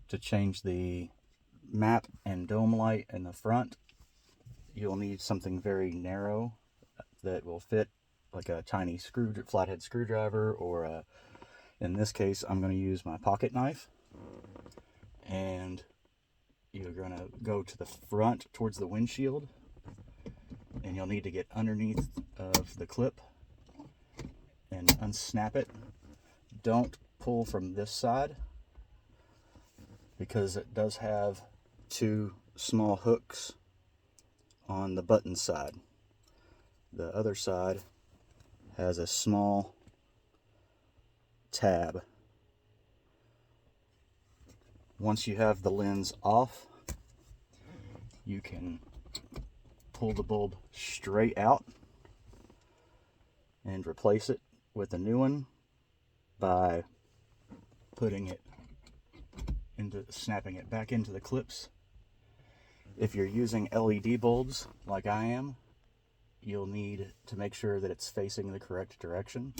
To change the map and dome light in the front, you'll need something very narrow that will fit, like a tiny flathead screwdriver, or in this case I'm going to use my pocket knife. And you're going to go to the front towards the windshield, and you'll need to get underneath of the clip and unsnap it. Don't pull from this side, because it does have two small hooks on the button side. The other side has a small tab. Once you have the lens off, you can pull the bulb straight out and replace it with a new one by snapping it back into the clips. If you're using LED bulbs like I am, you'll need to make sure that it's facing the correct direction.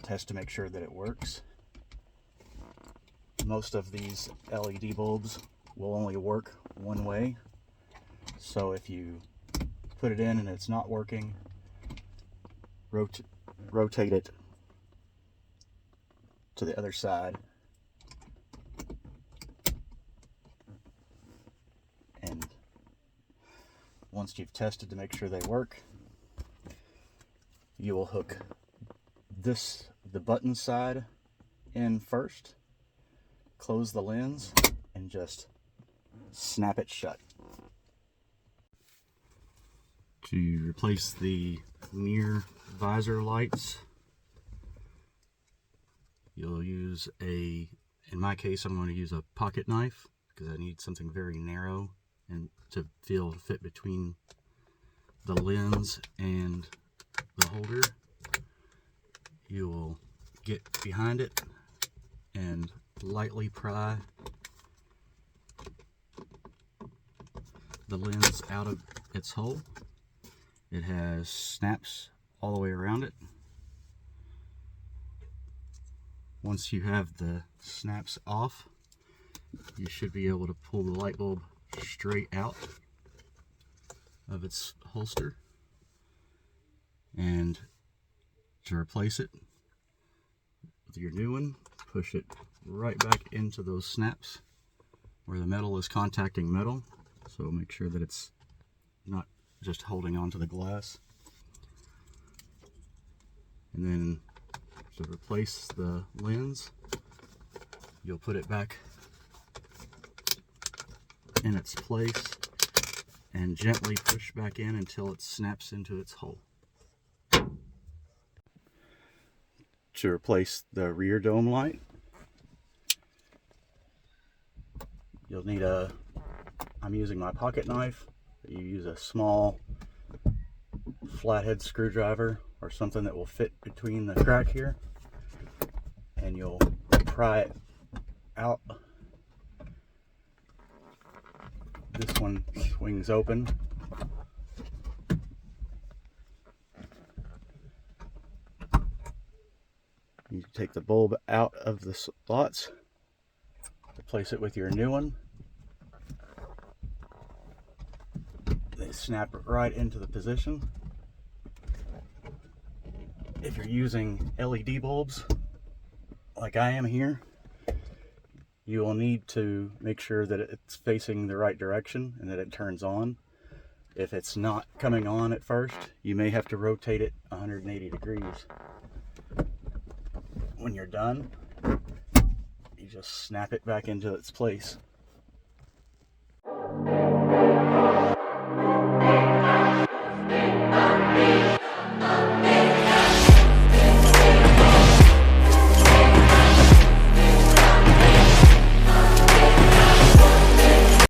Test to make sure that it works. Most of these LED bulbs will only work one way, so if you put it in and it's not working, rotate it to the other side, and once you've tested to make sure they work, you will hook the button side in first, close the lens, and just snap it shut. To replace the near visor lights, you'll use in my case, I'm going to use a pocket knife because I need something very narrow and to fit between the lens and the holder. You will get behind it and lightly pry the lens out of its hole. It has snaps all the way around it. Once you have the snaps off, you should be able to pull the light bulb straight out of its holster. And to replace it with your new one, push it right back into those snaps where the metal is contacting metal. So make sure that it's not just holding onto the glass. And then to replace the lens, you'll put it back in its place and gently push back in until it snaps into its hole. To replace the rear dome light, you'll need I'm using my pocket knife. You use a small flathead screwdriver or something that will fit between the crack here, and you'll pry it out. This one swings open. You take the bulb out of the slots, replace it with your new one. They snap right into the position. If you're using LED bulbs like I am here, you will need to make sure that it's facing the right direction and that it turns on. If it's not coming on at first, you may have to rotate it 180 degrees. When you're done, you just snap it back into its place.